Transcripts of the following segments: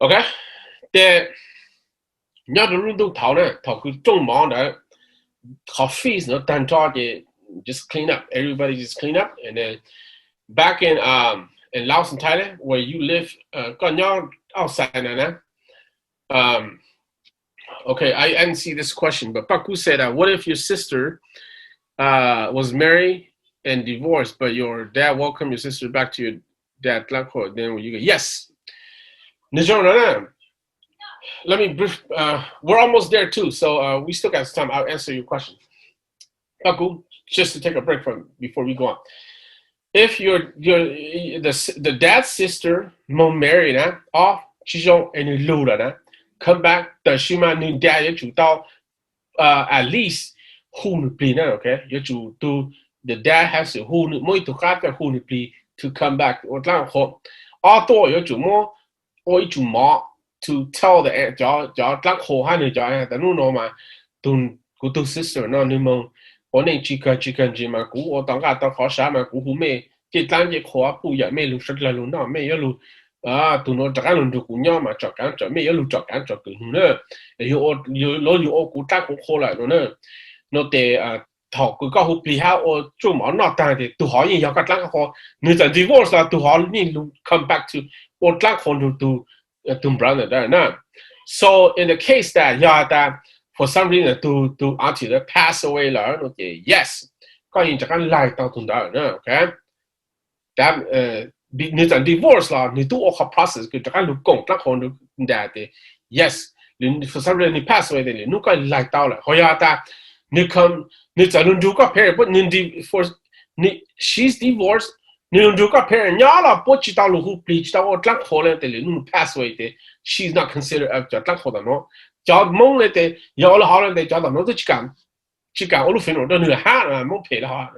Okay. The nhớ được lúc thảo này thảo cứ trông món đấy coffee is not done target just clean up everybody just clean up and then back in Laos and Thailand where you live còn nhớ outside này um okay I didn't see this question but Paku said what if your sister was married and divorced but your dad welcomed your sister back to your dad then you go yes let me brief. We're almost there too, so we still got some time. I'll answer your question. Paku, just to take a break from before we go on. If the dad's sister married off, and you come back, the shima new dad you at least who okay? You do the dad has to who more to who to come back. Although you more or you more to tell the gió lắc hồ hai người gió ta nu nó mà tun của tu sister nó nu mong ở nên chỉ cần gì mà cú ở tao tao khó sao mà cú mê chỉ tăng chỉ khó phụ ya mê lu rất là lu nó mê lu tụi nó chắc luôn được cú nhau mà chọn cán chọn mê lu chọn cán chọn cử nữa yêu yêu cú chắc cú khó lại nữa nó để thọ cứ có hụt đi ha ở chỗ mà nó tăng thì tụi họ như cái lắc họ người ta divorce là tụi họ nên come back to ở lắc họ tụi brother there now. So in the case that that for some reason to auntie pass away okay, yes, có những chắc lại tao tụi đó okay. That nếu chẳng divorce là nếu tụi họ process cái chắc lúc công chắc họ được that yes, for some reason pass away thì nếu có lại tao là hồi ta nếu không nếu chẳng luôn có pair but nếu for she's divorced nếu như có parent nhớ là bố chỉ tao lúc bleach tao ở lăng hồ lên thì lúc pass away thì she's not considered as cho lăng hồ đó nó cho mong lên thì giờ là họ lên thì cho đó nó chỉ cần ở lúc phiền nó nửa hát mà mong phê là họ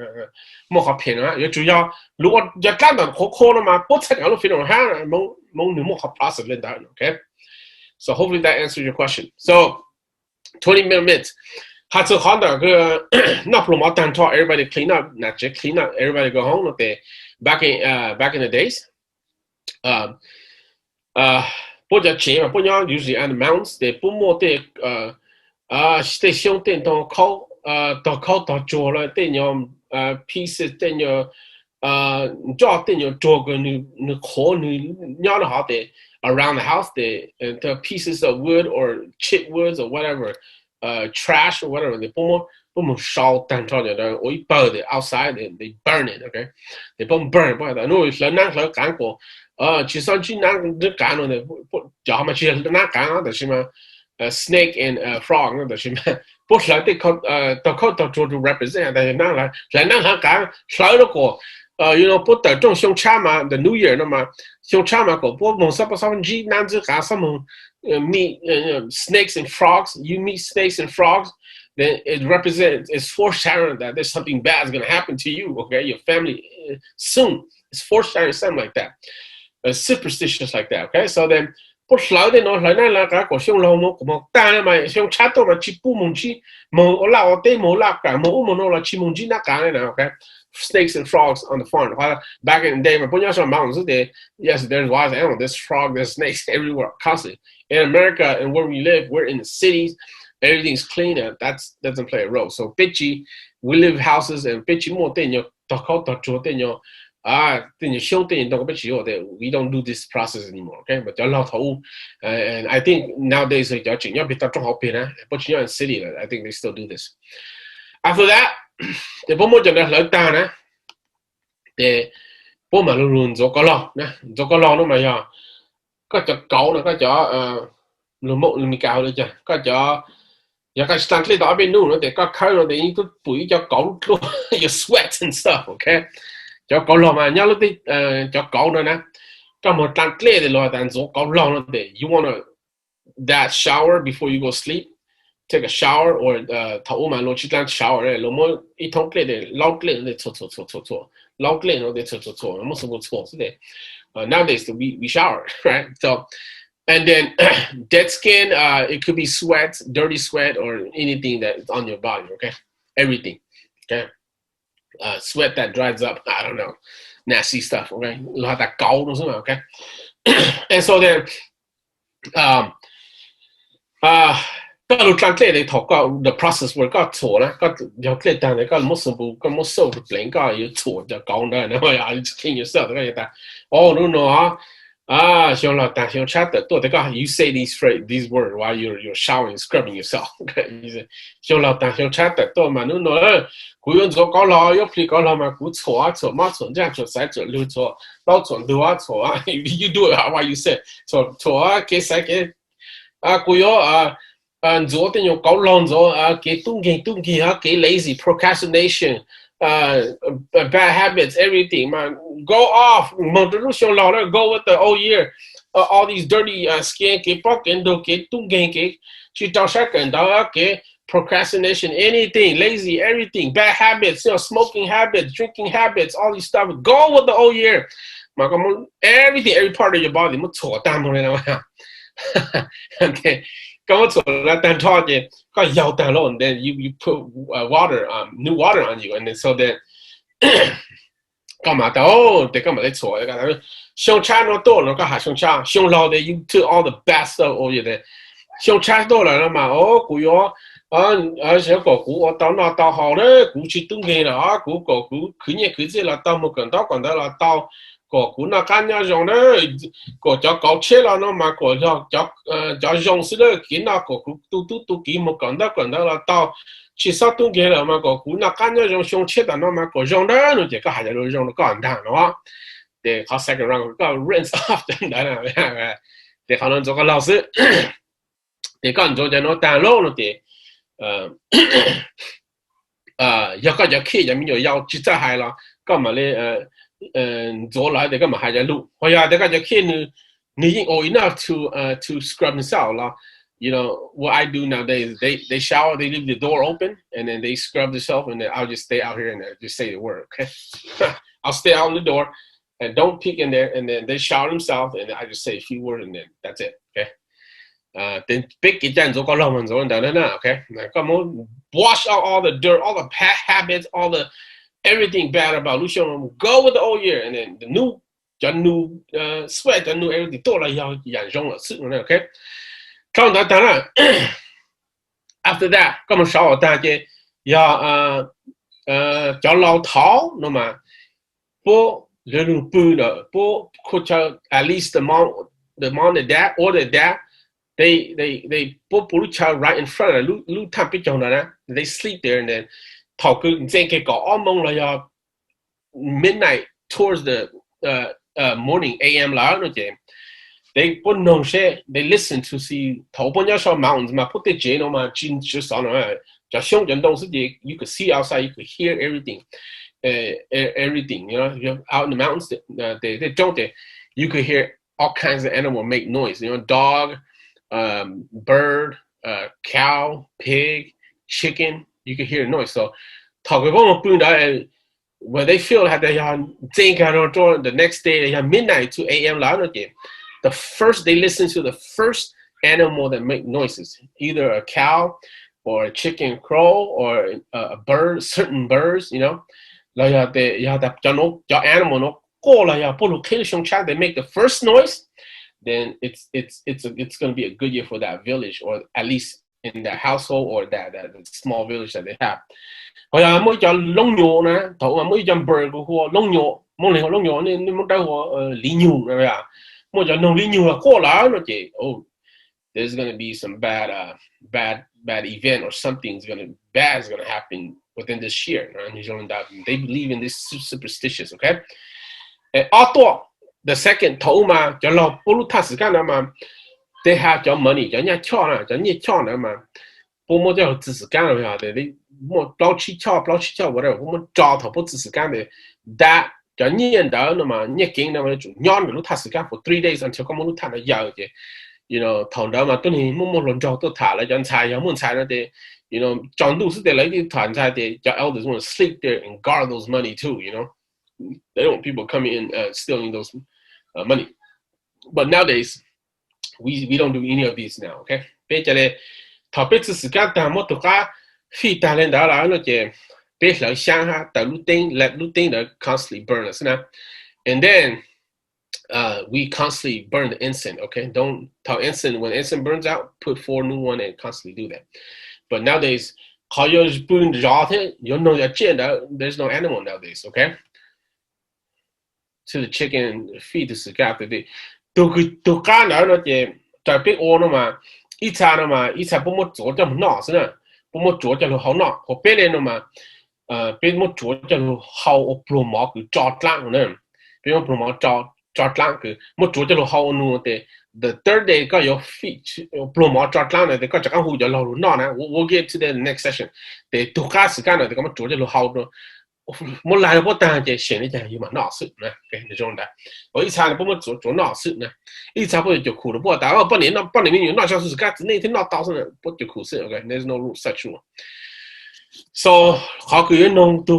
mong họ phê nó chủ yếu lúc giờ lăng đó khó nó mà bố chắc ở lúc phiền nó hát mong nếu mong họ process lên đó okay so hopefully that answers your question so 20 minutes 他这好的个那不嘛单套 everybody clean up 那只 clean up everybody go home 对 back in the days不叫钱嘛不要 usually on the mountains 的不摸的在乡镇当靠到做了等要pieces 等要做等要做个你可你要的好的 around the house the pieces of wood or chip woods or whatever trash or whatever they put salt and or you burn it outside and they burn it okay they burn but I know it's not like can go chỉ sau chỉ năng được can rồi giờ mà chỉ năng can đó là mà snake and frog đó là but lại they to represent that năng là can sai đó có you know put the 种胸叉嘛 the new year 那么胸叉嘛个不弄啥不啥子男子干什么meet snakes and frogs you meet snakes and frogs then it represents it's foreshadowing that there's something bad is going to happen to you okay your family soon it's foreshadowing something like that superstitious like that okay so then不老的喏，来那那个胸老么么，当然嘛，胸差多了，去不蒙去，蒙我拉我对蒙拉干，蒙我蒙了去蒙去那干的，okay. Snakes and frogs on the farm. Back in the day, when you're on mountains, yes, there's wild animals, there's frogs, there's snakes everywhere, constantly. In America and where we live, we're in the cities, everything's clean, and that doesn't play a role. So, bitchy, we live houses, and bitchy more than your we don't do this process anymore, okay? But and I think nowadays but you're in city, I think they still do this. After that, the bố cho nó lớn ta nè, để bố mà luôn luôn做個咯mà giờ, có cho cậu nó có cho luôn một luôn cao được chưa, có cho giờ cái stand lên đó bênนู้นđể có khơi rồi để những cái bụi cho cậu luôn, you sweat and stuff, okay? Cho cậu lo mà nhớ lúc đi cho cậu nữa nè, có một stand lên để lo đàn做cậu lo nó để you wanna that shower before you go sleep. Take a shower or thấu mà lo chỉ đang shower này, lo mỗi ít thông cái để lau cái để lau cái nó để nó mất sự错 nowadays we shower right so and then dead skin it could be sweat dirty sweat or anything that is on your body okay everything okay sweat that dries up I don't know nasty stuff okay lo ta cáu nó okay and so then um các lúc translate they talk about the process where got to na got your click down they got most so the plane got you to the gone there no ya you just king yourself that oh no xiong lao dan xiong chat the they got you say these words while you're showering scrubbing yourself you say xiong lao dan xiong chat the mà no cú yon zo cao lao yo pli cao lao mà cú错嘛错这样错sai错溜错老错溜错you do it how you say错给sai给cú yo昨天有搞乱咗给动机给 lazy procrastination bad habits everything man go off 冇得路上老了 go with the old year all these dirty skin 给包给都给动机给去找啥跟到给 procrastination anything lazy everything bad habits smoking habits drinking habits all these stuff go with the old year 嘛咁 everything every part of your body 冇错淡冇嚟啦 okay come to let them talk it got yelled down low and then you put water new water on you and then so that come out they come they so xiong cha no do no got xiong cha xiong lao they you took all the bad stuff over there xiong cha do la ma cú yo xiao cổ cú tao nó tao hao đấy cú chỉ tung nghe là cú cổ cú cứ nhẹ cứ gì là tao một còn đó là tao cổ cú nó can nhau rồi đấy cổ cho cậu chết là nó mà cổ cho dùng sự đấy kiến nào cổ cú tu kỹ một còn đó là tao chỉ sao tung nghe là mà cổ cú nó can nhau rồi xong chết là nó mà cổ dùng đấy nó chỉ có hai rồi dùng nó còn thằng nó để họ second round có rinse off đấy là để họ nói cho các lão sư để con cho nó đàn lâu nó để要个要去，人民要记者还了，干嘛嘞？做来的干嘛还在录？哎呀，这个要去你 old enough to scrub themselves 啦。You know what I do nowadays? They shower, they leave the door open, and then they scrub themselves, and then I'll just stay out here and just say the word. Okay, I'll stay out on the door and don't peek in there, and then they shower themselves, and I just say a few words, and then that's it. Okay. Then big cái做個浪漫做等等啦 ，OK， come on, wash out all the dirt, all the bad habits, all the everything bad about Lucian. Go with the old year, and then the new sweat, the new everything 都來要染上了，是不是 ？OK， 看到當然 ，after that， 咁少我大家要叫老頭，那麼不人不的不或者 at least the mom the dad or the dad。They put child right in front of lu tap they sleep there and then talk midnight towards the morning AM they put no shit they listen to see mountains put the just on you could see outside you could hear everything everything you know you're out in the mountains they don't you could hear all kinds of animals make noise you know dog bird, cow, pig, chicken, you can hear the noise. So, talk about when they feel that they are the next day, they have midnight to AM again. The first they listen to the first animal that make noises, either a cow or a chicken, crow, or a bird, certain birds, you know. Like your animal they make the first noise. Then it's going to be a good year for that village, or at least in that household or that small village that they have. Hồi giờ mỗi cho lông nhổ nè, thầu mỗi cho bird của lông nhổ, mỗi lần lông nhổ nên mỗi cái của lý nhủ rồi à, mỗi cho nông lý nhủ là khó lắm nó chị. Oh, there's going to be some bad event or something's bad is going to happen within this year. They believe in this superstitious, okay? The second 頭嘛，就落不如他時間啦嘛 ，they have 咗 money， 就人搶啦，就人搶啦嘛，不麼就只時間啦呀，你麼撈起搶，whatever，不麼抓頭不只時間的 ，that 就人到啦嘛，人經啦嘛，就養不如他時間 for 3 days until 咁麼他嚟要嘅，you know，頭到嘛，當你麼亂做都他啦，人才有麼才啦的 ，you know，長度是得嚟啲團才的，叫 elders want to sleep there and guard those money too， you know。They don't want people coming in stealing those money. But nowadays, we don't do any of these now. Okay. Bây giờ này, thọ biết sự kiện ta một tổ chức phi ta lên đó là nó chỉ biết là sáng ha, ta lúc tin là constantly burn us na. And then we constantly burn the incense. Okay, don't tell incense when incense burns out, put 4 new one and constantly do that. But nowadays, there's no animal nowadays. Okay, so the chicken feed is got the to kind of the big order ma, each time ma, each time more Georgia no, so more Georgia how not, or pay no ma, bit more Georgia how promote jot lang no, be more promote jot lang, more Georgia how no the third day got your feet promote jot lang, they got a who you know, no, we'll get to the next session. They took us kind of the Georgia how no. Một lại có ta chỉ xem cái gì mà nọ sự nè cái种的，我一查不么做nọ sự nè，一查不就苦了不打，半年没有那小时干那天那到是呢不就苦事 ，OK，there's no rule such rule。So เขาคือน้องตัว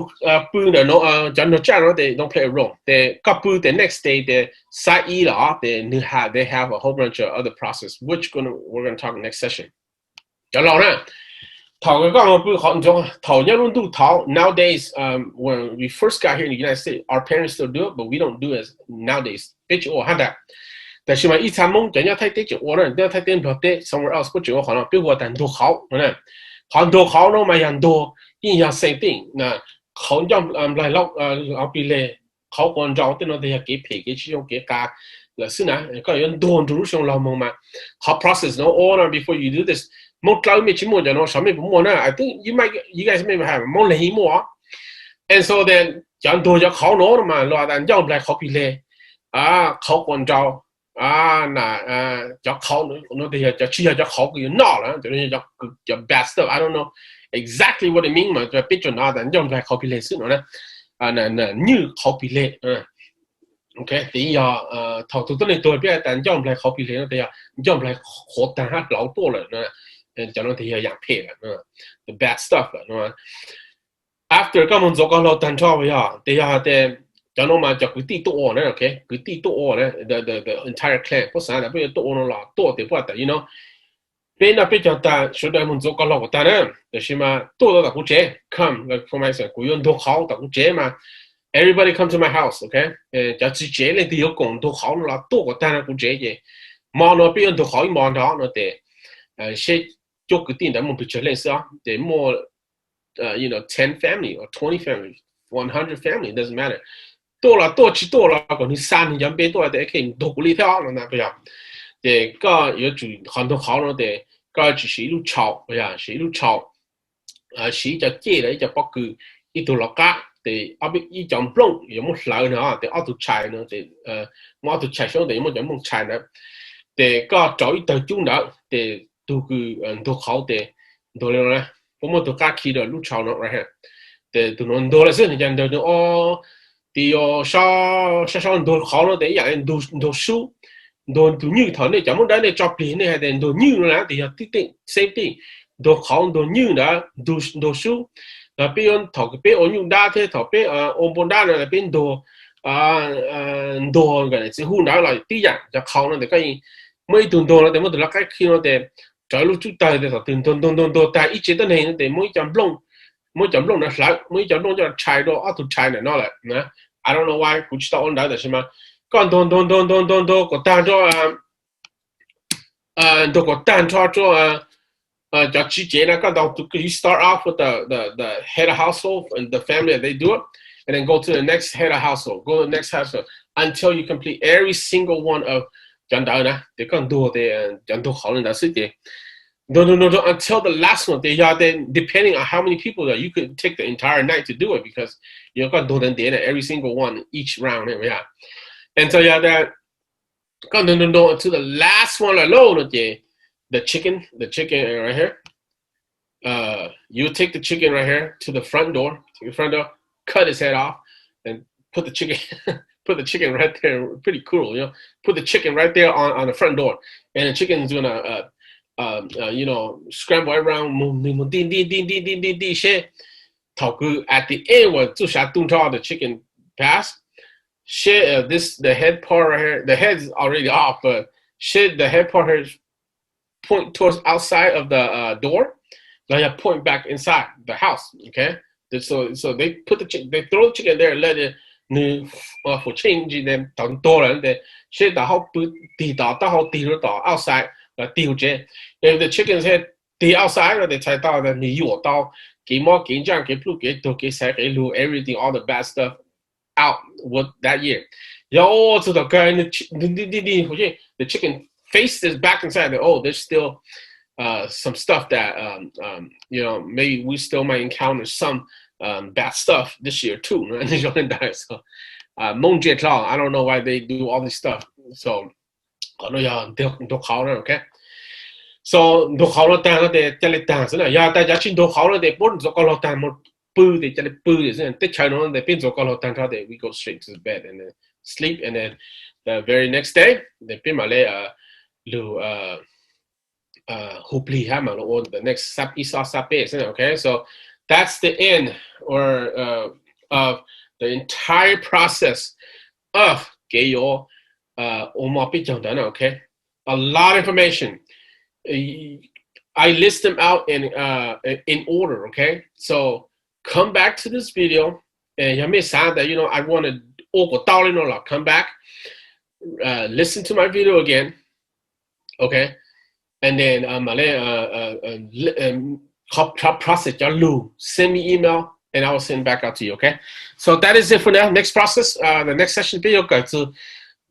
ปืนเนี่ยน้องจันทร์จ้าเนาะ they don't play a role. They กับปืน the next day they ใส่อีหล่ะ they have a whole bunch of other process which we're gonna talk next session. 就老呢。Nowadays, when we first got here in the United States, our parents still do it, but we don't do it nowadays. But somewhere else, same thing. Process no order before you do this. I think you guys may have more. And so then Jan do your call no man, Lord and young black copy lay. Cow one jaw. Your call no they just your call you know, your bad stuff. I don't know exactly what it means, but picture not and young black copy lay soon, and new copy lay. Okay, thì thầu tụi tôi tôi biết但用来copy lay 对呀，用来活但它老多了呢。就侬睇下样片啦，the bad stuff 啦，after 咁樣做個老單車呀，地下嘅就侬嘛就佢啲多呢 ，OK， 佢啲多呢 ，the entire clan， 不散啦，不如多咯啦，多啲不得，you know， 邊那邊就但，所以我們做個老單呢，就是嘛多到特別，come，like for myself，佢用到好特別嘛 ，everybody come to my house，OK， 就直接你哋有講到好啦，多個單特別嘅，望到邊度好望到我哋，先。就決定咱們不就類似啊，得 more you know 10 family or 20 family 100 family doesn't matter 多了多了講你3年人變多得可以多鼓勵跳了那不要得個有主很多好了得個就是一路吵不要是一路吵是就借了一隻包括一度落家得後邊一張blong有冇樓呢得auto拆呢得我auto拆上得有冇拆呢得個找一道中了得都個都好的，都了呢，我們都家起的路潮呢，right here， 的都能多了是，你講的哦，的有少都好了的，人都輸，都new頭呢，咱們在那做片呢，係都 new 啦，的有啲 safety， 都好都 new 啦，都輸，那邊頭個邊我用大嘅頭邊我本大呢邊都多嘅，只乎哪來啲人就靠呢，就可以每頓多啦，咱們都拉開起咯的。在路出大的時候，咚，但一直都係哋每陣窿嘅甩，每陣窿就拆到auto拆嚟攞嚟，呢 I don't know why， 不知道安大的是嗎？咁咚，個單咗到個單咗就直接呢，咁到 you start off with the head of household and the family they do it, and then go to the next head of household, go to the next household until you complete every single one of 講到呢，你更多的講到好人的事情。No, until the last one, depending on how many people that you could take the entire night to do it because you got to do every single one each round, yeah. And so that until the last one alone, the chicken right here. You take the chicken right here to the front door, cut his head off, and put the chicken. Put the chicken right there, pretty cool, you know. Put the chicken right there on the front door, and the chicken's gonna, you know, scramble around, shit. At the end, when the chicken passed, shit, the head part right here, the head's already off, but shit, the head part here point towards outside of the door, like point back inside the house, okay. So they put they throw the chicken there, let it. for changing them多人的，是打好不地道，打好地道 outside 丢着。If the chickens had the outside, they 才到的你有刀，给猫给酱给pluag给都给菜给卤 everything all the bad stuff out with that year. 有知道该你回去 the chicken face is back inside. Oh, there's still some stuff that you know maybe we still might encounter some bad stuff this year too. So Hmong I don't know why they do all this stuff. So okay. So Ntuag Qhauv de chale dance na ya ta ja chin Ntuag Qhauv de pon zo kalo tan mo pu de chale pu de te chano de pin zo kalo tan de we go straight to bed and then sleep and then the very next day the pin male lu hopefully hammer or the next sap isa sap is okay. So that's the end or of the entire process of geyo okay. A lot of information. I list them out in order, okay? So come back to this video and you may sound that, you know, I want to come back, listen to my video again, okay? And then process send me email and I will send back out to you, okay? So that is it for now. Next process, the next session video go to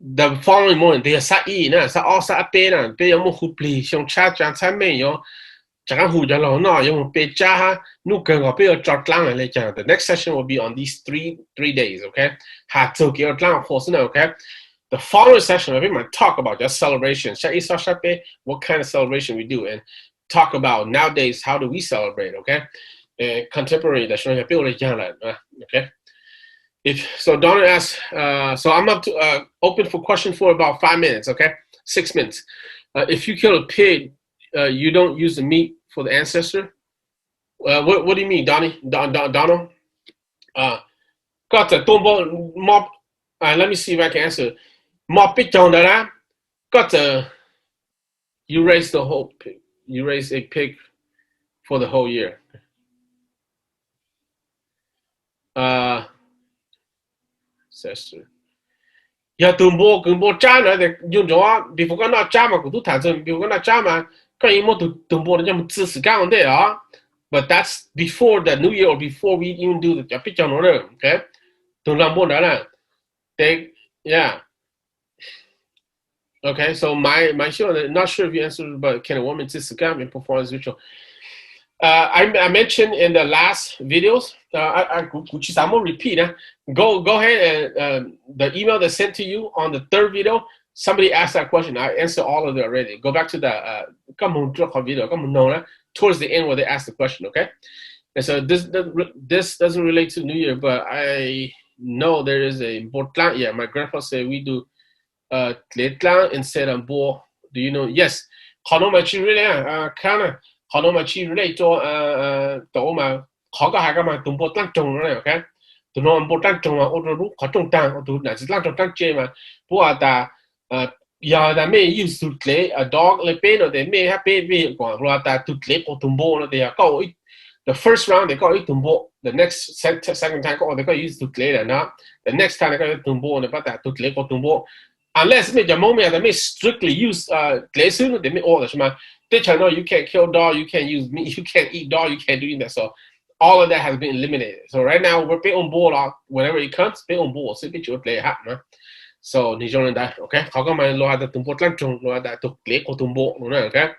the following morning. They sa na sa all sa pe na pe yo mo hupli xiong cha chan cha me yo chang hu ja lo no yo pe cha ha nu ke go pe yo chot lang le cha. The next session will be on these three days, okay? Ha to ge lang ho na, okay? The following session we might talk about just celebration. What kind of celebration we do and talk about nowadays how do we celebrate, okay? Contemporary that okay? If so, Donna asks. So I'm up to open for question for about 5 minutes. Okay, 6 minutes. If you kill a pig, you don't use the meat for the ancestor. What do you mean, Donnie? Donald? Got a tombo mob. Let me see if I can answer. Mob pig down there. Got a. You raise the whole pig. You raise a pig for the whole year. Sister. Ya tumbo kumbo chana de yung joa before kana chama ko tu tanzan before kana chama kan imo tumbo na jam tsi ga on there, but that's before the new year or before we even do the picture on there, okay? Tumbo na la. They yeah. Okay, so my show, not sure if you answered, but can a woman tsi ga in performance ritual? I mentioned in the last videos, which is I'm gonna repeat. Go ahead and the email that's sent to you on the third video. Somebody asked that question. I answered all of it already. Go back to the video. Towards the end where they asked the question. Okay. And so this doesn't relate to New Year, but I know there is a important. Yeah, my grandpa said we do instead of bo. Do you know? Yes. Kind of mà chi relate to tổ mà khó có hai cái mà tụm bộ tăng trồng này, okay? Tụm nó bộ tăng trồng mà ô tô khó trồng tăng, ô tô này chỉ tăng trồng tăng chơi mà, bữa ta giờ ta mấy use tụt lệ a dog lệ bên rồi để mấy ha bên bên còn rồi ta tụt lệ của tụm bộ nó để có ít the first round they có ít tụm bộ, the next second time có they có use tụt lệ là nó, the next time they có tụm bộ nó bắt ta tụt lệ của tụm bộ, unless mấy cái moment they may strictly use lệ xứ nó để mấy order mà. They tell you can't kill dog, you can't use meat, you can't eat dog, you can't do that. So all of that has been eliminated. So right now we're paying on board whenever it comes, pay on board. So you play hat, man. So ni join that, okay? How come I lo that tumbo lang lo that to play ko tumbo, okay?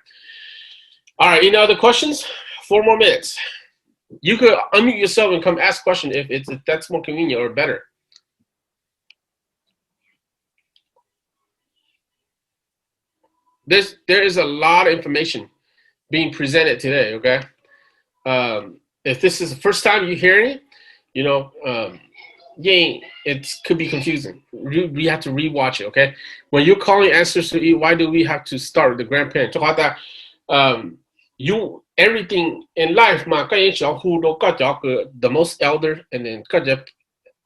All right, any other questions? 4 more minutes. You could unmute yourself and come ask question if that's more convenient or better. There is a lot of information being presented today, okay? If this is the first time you're hearing it, you know, it could be confusing. We have to rewatch it, okay? When you're calling answers to eat, why do we have to start with the grandparents? Everything in life, the most elder, and then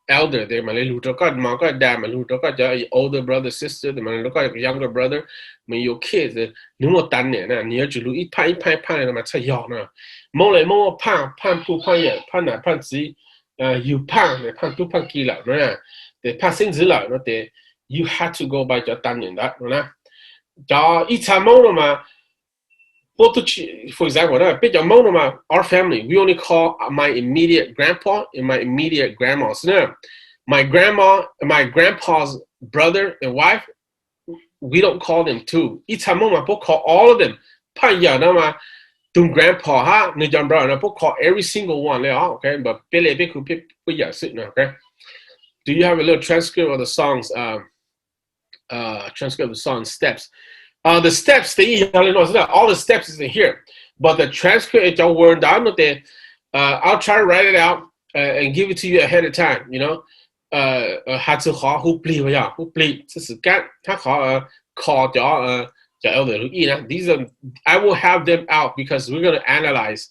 elder, they older brother, sister, the younger brother, when your kids, you pan two pan kilo, no, the passing zilla, no, you had to go by your tanning that, no, each monoma. For example, our family, we only call my immediate grandpa and my immediate grandma. So now, my grandma and my grandpa's brother and wife, we don't call them too. Each time we call all of them. Grandpa, call every single one. Okay, but okay. Do you have a little transcript of the songs? Transcript of the song steps. The steps, all the steps is in here, but the transcript y'all word down there. I'll try to write it out and give it to you ahead of time. You know, 下次學好play呀，好play，這是間他學call 咗These are I will have them out because we're gonna analyze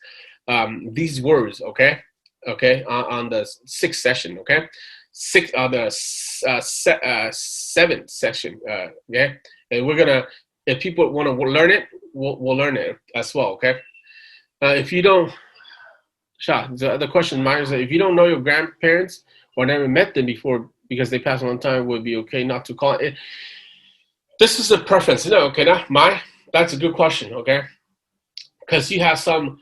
these words. Okay, on the 6th session. Okay, the 7th session. Okay, and we're gonna. If people want to learn it, we'll learn it as well, okay? If you don't, the question mine is that if you don't know your grandparents or never met them before because they passed a long time, would be okay not to call it. This is a preference, okay? That's a good question, okay? Because you have some,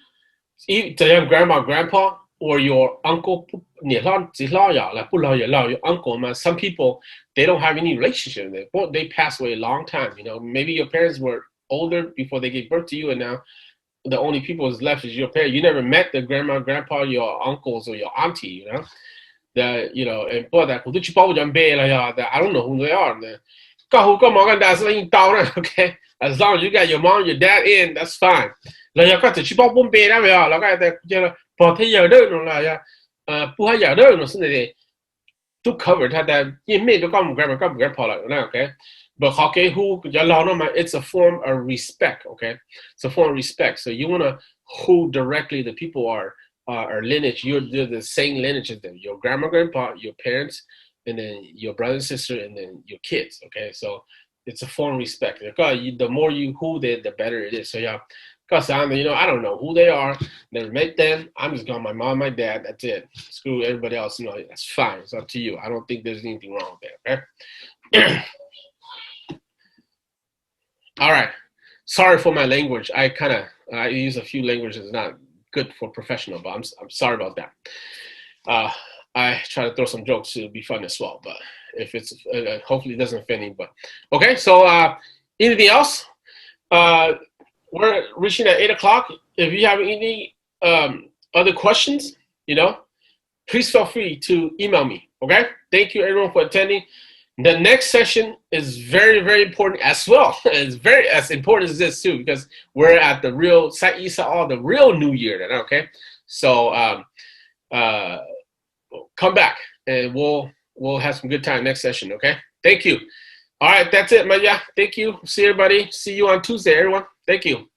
your grandma, grandpa, or your uncle, your uncle, man. Some people, they don't have any relationship. They passed away a long time. You know, maybe your parents were older before they gave birth to you, and now the only people who's left is your parents. You never met the grandma, grandpa, your uncles, or your auntie. You know, and that I don't know who they are. Okay, as long as you got your mom, your dad in, that's fine. To cover that okay, but it's a form of respect, okay? It's a form of respect. So you want to who directly the people are lineage. You're the same lineage as them. Your grandma, grandpa, your parents, and then your brother and sister, and then your kids. Okay, so it's a form of respect. The more you who they, the better it is. So yeah. Because I don't know who they are, never met them. I'm just going my mom, my dad, that's it. Screw everybody else, that's fine. It's up to you. I don't think there's anything wrong there, okay? All right. Sorry for my language. I use a few languages not good for professional, but I'm sorry about that. I try to throw some jokes to be fun as well, but if it's hopefully it doesn't offend anybody. Okay, so anything else? We're reaching at 8 o'clock. If you have any other questions, please feel free to email me. Okay. Thank you everyone for attending. The next session is very, very important as well. It's very as important as this too, because we're at the real the real New Year then. Okay. So come back and we'll have some good time next session. Okay. Thank you. All right. That's it, Maya. Thank you. See everybody. See you on Tuesday, everyone. Thank you.